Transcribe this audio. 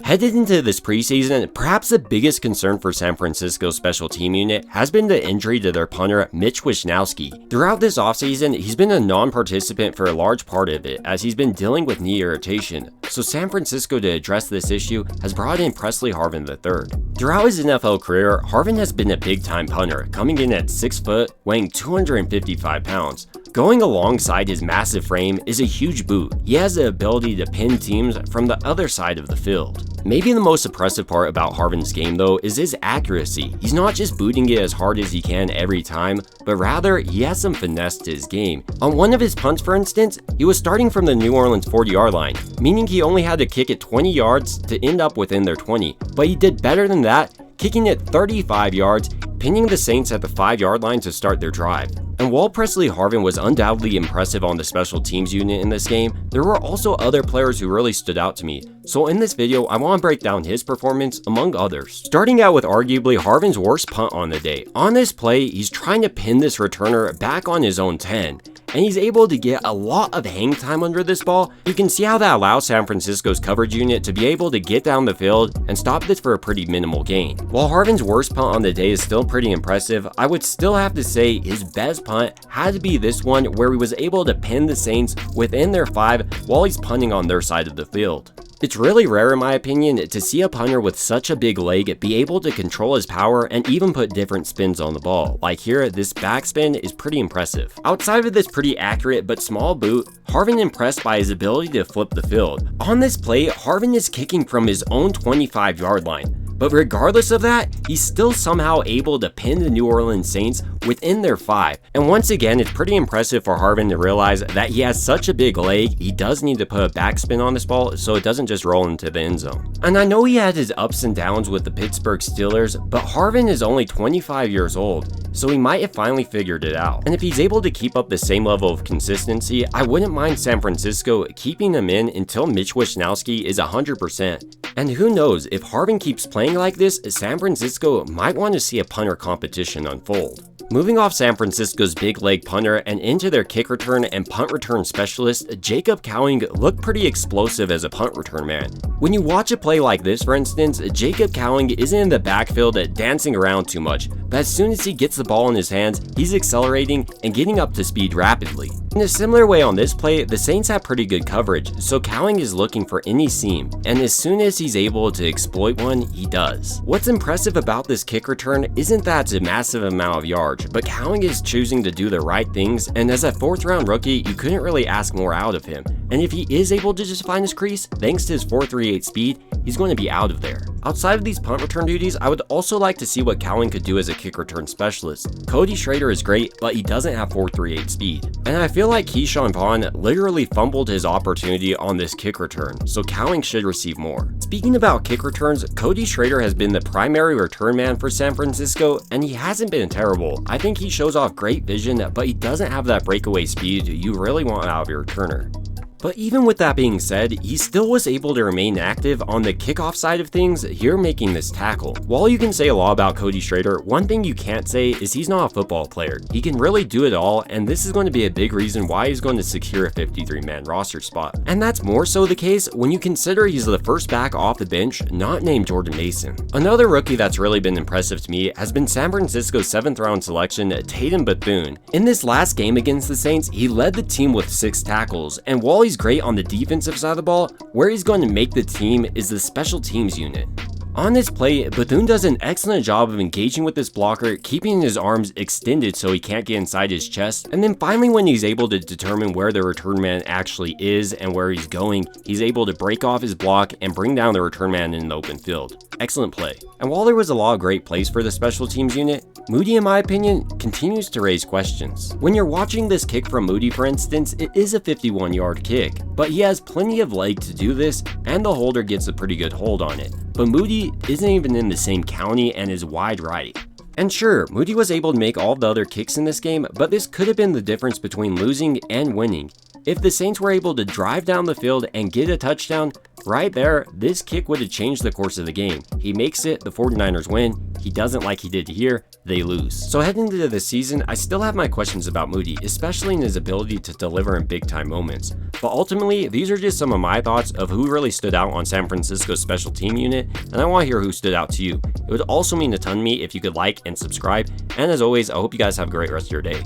Headed into this preseason, perhaps the biggest concern for San Francisco's special team unit has been the injury to their punter, Mitch Wishnowsky. Throughout this offseason, he's been a non-participant for a large part of it, as he's been dealing with knee irritation. So San Francisco, to address this issue, has brought in Pressley Harvin III. Throughout his NFL career, Harvin has been a big-time punter, coming in at 6 foot, weighing 255 pounds. Going alongside his massive frame is a huge boot. He has the ability to pin teams from the other side of the field. Maybe the most impressive part about Harvin's game though is his accuracy. He's not just booting it as hard as he can every time, but rather he has some finesse to his game. On one of his punts, for instance, he was starting from the New Orleans 40-yard line, meaning he only had to kick it 20 yards to end up within their 20. But he did better than that, kicking it 35 yards, pinning the Saints at the 5-yard line to start their drive. And while Pressley Harvin was undoubtedly impressive on the special teams unit in this game, there were also other players who really stood out to me. So in this video, I want to break down his performance among others. Starting out with arguably Harvin's worst punt on the day. On this play, he's trying to pin this returner back on his own 10. And he's able to get a lot of hang time under this ball. You can see how that allows San Francisco's coverage unit to be able to get down the field and stop this for a pretty minimal gain. While Harvin's worst punt on the day is still pretty impressive, I would still have to say his best punt had to be this one where he was able to pin the Saints within their 5 while he's punting on their side of the field. It's really rare in my opinion to see a punter with such a big leg be able to control his power and even put different spins on the ball. Like here, this backspin is pretty impressive. Outside of this pretty accurate but small boot, Harvin impressed by his ability to flip the field. On this play, Harvin is kicking from his own 25-yard line. But regardless of that, he's still somehow able to pin the New Orleans Saints within their 5. And once again, it's pretty impressive for Harvin to realize that he has such a big leg, he does need to put a backspin on this ball so it doesn't just roll into the end zone. And I know he had his ups and downs with the Pittsburgh Steelers, but Harvin is only 25 years old, so he might have finally figured it out. And if he's able to keep up the same level of consistency, I wouldn't mind San Francisco keeping him in until Mitch Wishnowsky is 100%. And who knows, if Harvin keeps playing like this, San Francisco might want to see a punter competition unfold. Moving off San Francisco's big leg punter and into their kick return and punt return specialist, Jacob Cowing looked pretty explosive as a punt return man. When you watch a play like this, for instance, Jacob Cowing isn't in the backfield dancing around too much, but as soon as he gets the ball in his hands, he's accelerating and getting up to speed rapidly. In a similar way on this play, the Saints have pretty good coverage, so Cowing is looking for any seam, and as soon as he's able to exploit one, he does. What's impressive about this kick return isn't that it's a massive amount of yards, but Cowing is choosing to do the right things, and as a 4th round rookie, you couldn't really ask more out of him. And if he is able to just find his crease, thanks to his 4.38 speed, he's going to be out of there. Outside of these punt return duties, I would also like to see what Cowing could do as a kick return specialist. Cody Schrader is great, but he doesn't have 4.38 speed. And I feel like Keyshawn Vaughn literally fumbled his opportunity on this kick return, so Cowing should receive more. Speaking about kick returns, Cody Schrader has been the primary return man for San Francisco, and he hasn't been terrible. I think he shows off great vision, but he doesn't have that breakaway speed you really want out of your returner. But even with that being said, he still was able to remain active on the kickoff side of things here making this tackle. While you can say a lot about Cody Schrader, one thing you can't say is he's not a football player. He can really do it all, and this is going to be a big reason why he's going to secure a 53-man roster spot. And that's more so the case when you consider he's the first back off the bench not named Jordan Mason. Another rookie that's really been impressive to me has been San Francisco's 7th round selection, Tatum Bethune. In this last game against the Saints, he led the team with 6 tackles, and while he's great on the defensive side of the ball, where he's going to make the team is the special teams unit. On this play, Bethune does an excellent job of engaging with this blocker, keeping his arms extended so he can't get inside his chest, and then finally when he's able to determine where the return man actually is and where he's going, he's able to break off his block and bring down the return man in the open field. Excellent play. And while there was a lot of great plays for the special teams unit, Moody, in my opinion, continues to raise questions. When you're watching this kick from Moody, for instance, it is a 51-yard kick, but he has plenty of leg to do this, and the holder gets a pretty good hold on it. But Moody isn't even in the same county and is wide right. And sure, Moody was able to make all the other kicks in this game, but this could have been the difference between losing and winning. If the Saints were able to drive down the field and get a touchdown, right there, this kick would have changed the course of the game. He makes it, the 49ers win. He doesn't like he did here, they lose. So heading into the season, I still have my questions about Moody, especially in his ability to deliver in big time moments. But ultimately, these are just some of my thoughts of who really stood out on San Francisco's special team unit, and I want to hear who stood out to you. It would also mean a ton to me if you could like and subscribe, and as always, I hope you guys have a great rest of your day.